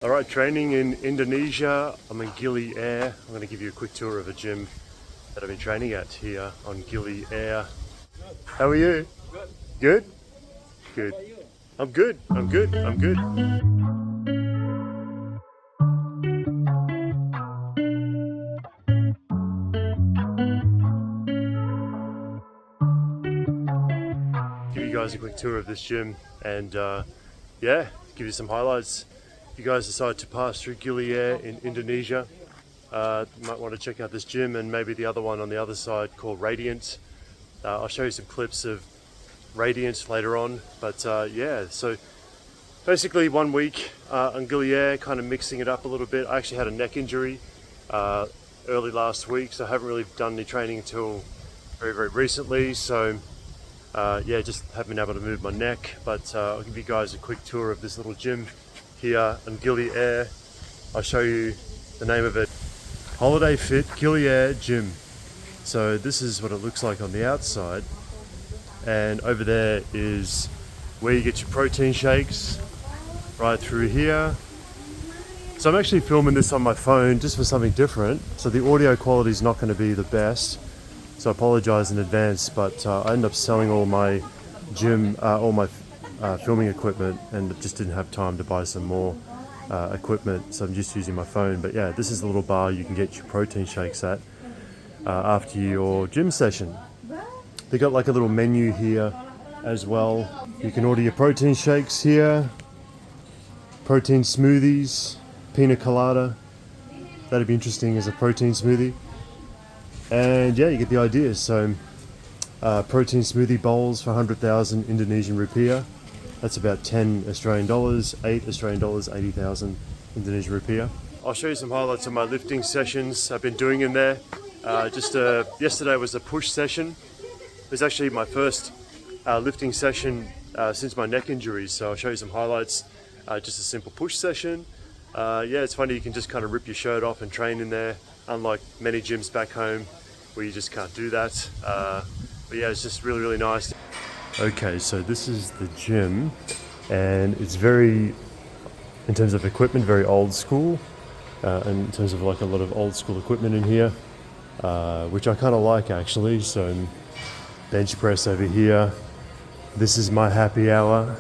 All right, training in Indonesia. I'm in Gili Air. I'm going to give you a quick tour of a gym that I've been training at here on Gili Air. How are you? Good? Good. I'm good. I'm good. I'm good. Give you guys a quick tour of this gym and yeah, give you some highlights. If you guys decide to pass through Gili Air in Indonesia, you might want to check out this gym and maybe the other one on the other side called Radiant. I'll show you some clips of Radiant later on, but yeah, so basically 1 week on Gili Air, kind of mixing it up a little bit. I actually had a neck injury early last week, so I haven't really done any training until very recently, so yeah, just haven't been able to move my neck, but I'll give you guys a quick tour of this little gym here on Gili Air. I'll show you the name of it. Holiday Fit Gili Air Gym. So this is what it looks like on the outside, and over there is where you get your protein shakes, right through here. So I'm actually filming this on my phone just for something different, so the audio quality is not going to be the best, so I apologize in advance, but I ended up selling all my filming equipment and just didn't have time to buy some more equipment, so I'm just using my phone. But yeah, this is the little bar you can get your protein shakes at after your gym session. They got like a little menu here as well. You can order your protein shakes here, protein smoothies, pina colada. That'd be interesting as a protein smoothie. And yeah, you get the idea. So protein smoothie bowls for 100,000 Indonesian rupiah. That's about 10 Australian dollars, 8 Australian dollars, 80,000 Indonesian rupiah. I'll show you some highlights of my lifting sessions I've been doing in there. Yesterday was a push session. It was actually my first lifting session since my neck injury, so I'll show you some highlights. Just a simple push session. Yeah, it's funny, you can just kind of rip your shirt off and train in there, unlike many gyms back home where you just can't do that. But yeah, it's just really nice. Okay, so this is the gym, and it's very, in terms of equipment, very old school, and in terms of like a lot of old school equipment in here, which I kind of like actually. So bench press over here. This is my happy hour,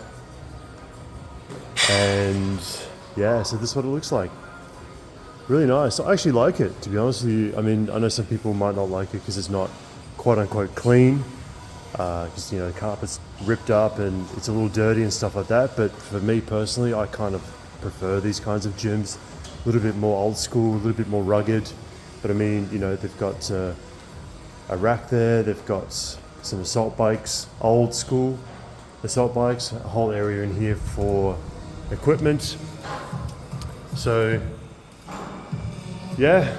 and yeah, so this is what it looks like. Really nice. I actually like it, to be honest with you. I mean, I know some people might not like it because it's not quote unquote clean, because you know, the carpet's ripped up and it's a little dirty and stuff like that. But for me personally, I kind of prefer these kinds of gyms, a little bit more old school, a little bit more rugged. But I mean, you know, they've got a rack there, they've got some assault bikes, old school assault bikes, a whole area in here for equipment. So yeah,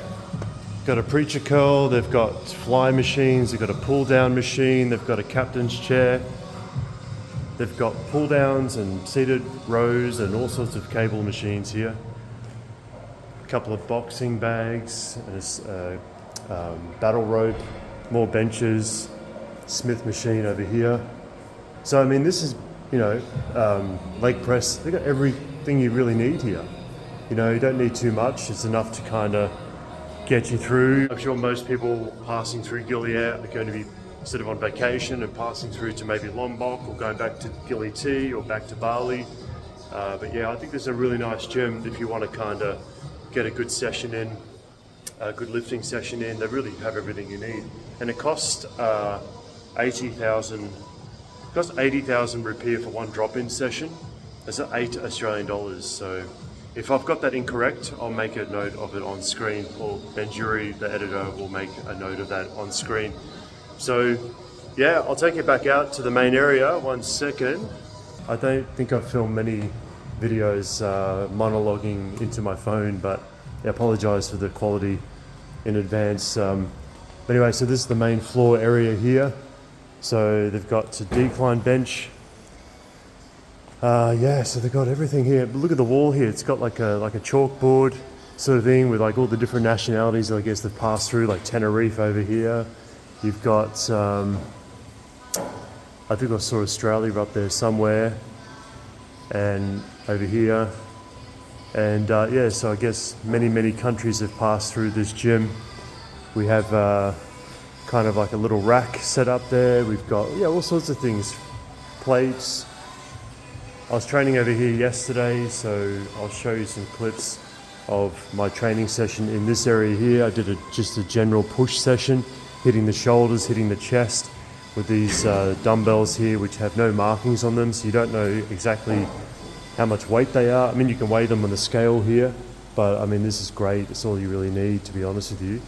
got a preacher curl, they've got fly machines, they've got a pull down machine, they've got a captain's chair, they've got pull downs and seated rows and all sorts of cable machines here. A couple of boxing bags, and a battle rope, more benches, Smith machine over here. So I mean, this is, you know, leg press. They've got everything you really need here. You know, you don't need too much. It's enough to kind of get you through. I'm sure most people passing through Gili Air are going to be sort of on vacation and passing through to maybe Lombok or going back to Gili T or back to Bali. But yeah, I think this is a really nice gym if you want to kind of get a good session in, a good lifting session in. They really have everything you need. And it costs 80,000 rupiah for one drop-in session. That's 8 Australian dollars. So if I've got that incorrect, I'll make a note of it on screen, or Benjuri, the editor, will make a note of that on screen. So yeah, I'll take you back out to the main area. 1 second. I don't think I've filmed many videos monologuing into my phone, but I apologize for the quality in advance. But anyway, so this is the main floor area here. So they've got a decline bench. Yeah, so they've got everything here. But look at the wall here. It's got like a chalkboard sort of thing with like all the different nationalities I guess they've passed through, like Tenerife over here. You've got, I think I saw Australia up there somewhere. And over here, And yeah, so I guess many countries have passed through this gym. We have kind of like a little rack set up there. We've got all sorts of things, plates. I was training over here yesterday, so I'll show you some clips of my training session in this area here. I did just a general push session, hitting the shoulders, hitting the chest with these dumbbells here, which have no markings on them, so you don't know exactly how much weight they are. I mean, you can weigh them on the scale here, but I mean, this is great. It's all you really need, to be honest with you.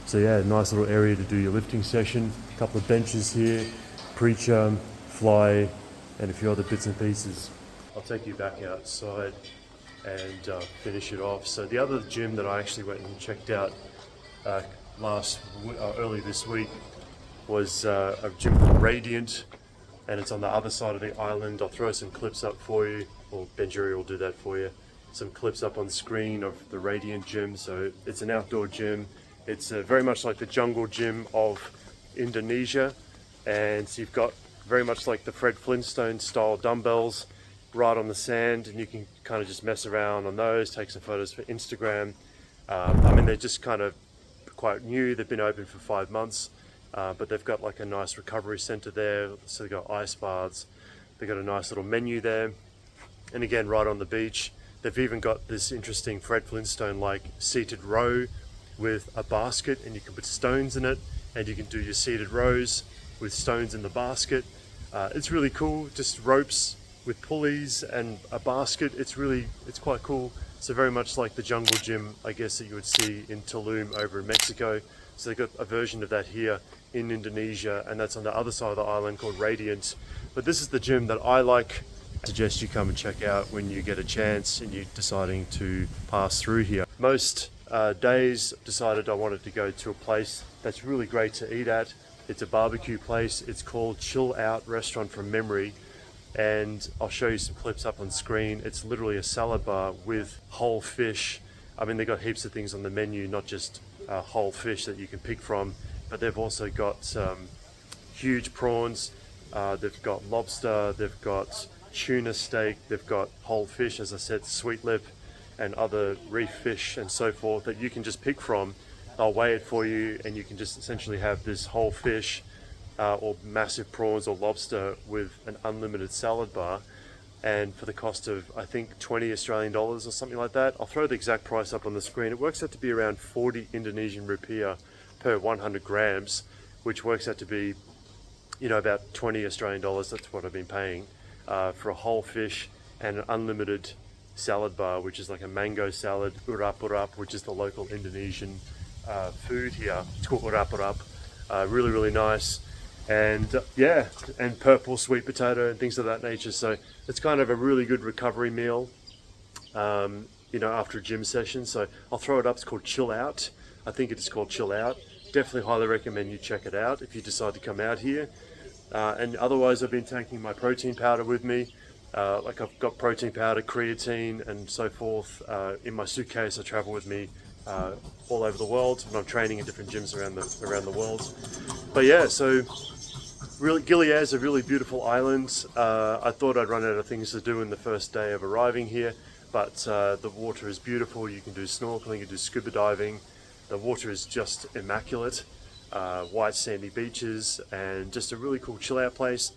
So yeah, nice little area to do your lifting session. A couple of benches here, preacher, fly, and a few other bits and pieces. I'll take you back outside and finish it off. So the other gym that I actually went and checked out early this week was a gym called Radiant, and it's on the other side of the island. I'll throw some clips up for you, or Benjuri will do that for you. Some clips up on the screen of the Radiant gym. So it's an outdoor gym. It's very much like the jungle gym of Indonesia, and so you've got very much like the Fred Flintstone style dumbbells right on the sand, and you can kind of just mess around on those, take some photos for Instagram. I mean, they're just kind of quite new. They've been open for 5 months, but they've got like a nice recovery center there. So they've got ice baths. They've got a nice little menu there, and again, right on the beach. They've even got this interesting Fred Flintstone like seated row with a basket, and you can put stones in it, and you can do your seated rows with stones in the basket. It's really cool, just ropes with pulleys and a basket. It's quite cool. So very much like the jungle gym, I guess, that you would see in Tulum over in Mexico. So they've got a version of that here in Indonesia, and that's on the other side of the island called Radiant. But this is the gym that I like. I suggest you come and check out when you get a chance and you're deciding to pass through here. Most days decided I wanted to go to a place that's really great to eat at. It's a barbecue place. It's called Chill Out Restaurant from memory, and I'll show you some clips up on screen. It's literally a salad bar with whole fish. I mean, they've got heaps of things on the menu, not just whole fish that you can pick from, but they've also got huge prawns. They've got lobster, they've got tuna steak, they've got whole fish, as I said, sweet lip, and other reef fish and so forth that you can just pick from. I'll weigh it for you, and you can just essentially have this whole fish or massive prawns or lobster with an unlimited salad bar, and for the cost of, I think, 20 Australian dollars or something like that. I'll throw the exact price up on the screen. It works out to be around 40 Indonesian rupiah per 100 grams, which works out to be, about 20 Australian dollars. That's what I've been paying for a whole fish and an unlimited salad bar, which is like a mango salad, urap-urap, which is the local Indonesian food here. It's called urap-urap. Really nice. And and purple sweet potato and things of that nature. So it's kind of a really good recovery meal, after a gym session. So I'll throw it up. It's called Chill Out. I think it's called Chill Out. Definitely highly recommend you check it out if you decide to come out here. And otherwise, I've been taking my protein powder with me. Like I've got protein powder, creatine, and so forth in my suitcase. I travel with me all over the world when I'm training in different gyms around the world. But yeah, so really, Gili Air is a really beautiful island. I thought I'd run out of things to do in the first day of arriving here, but the water is beautiful. You can do snorkeling, you can do scuba diving. The water is just immaculate. White sandy beaches, and just a really cool chill out place.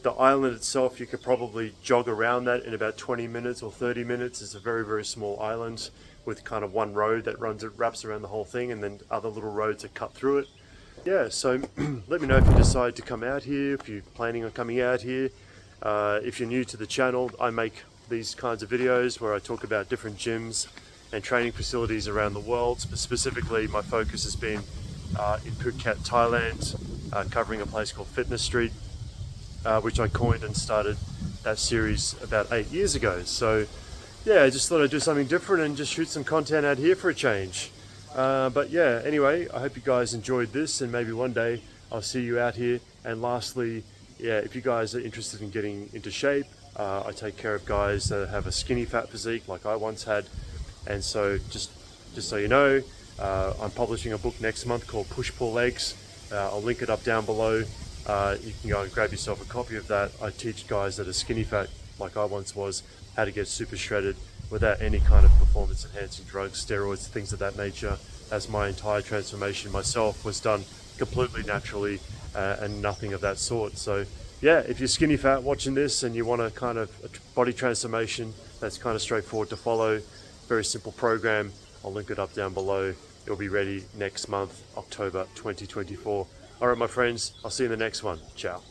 The island itself, you could probably jog around that in about 20 minutes or 30 minutes. It's a very small island with kind of one road that wraps around the whole thing, and then other little roads that cut through it. Yeah, so let me know if you decide to come out here, if you're planning on coming out here. If you're new to the channel, I make these kinds of videos where I talk about different gyms and training facilities around the world. Specifically, my focus has been in Phuket, Thailand, covering a place called Fitness Street, which I coined and started that series about 8 years ago. So yeah, I just thought I'd do something different and just shoot some content out here for a change. But yeah, anyway, I hope you guys enjoyed this, and maybe one day I'll see you out here. And lastly, yeah, if you guys are interested in getting into shape, I take care of guys that have a skinny fat physique like I once had. And so just so you know, I'm publishing a book next month called Push Pull Legs. I'll link it up down below. You can go and grab yourself a copy of that. I teach guys that are skinny fat like I once was how to get super shredded without any kind of performance enhancing drugs, steroids, things of that nature, as my entire transformation myself was done completely naturally and nothing of that sort. So yeah, if you're skinny fat watching this and you want a kind of a body transformation that's kind of straightforward to follow, very simple program, I'll link it up down below. It'll be ready next month, October 2024. All right, my friends, I'll see you in the next one. Ciao.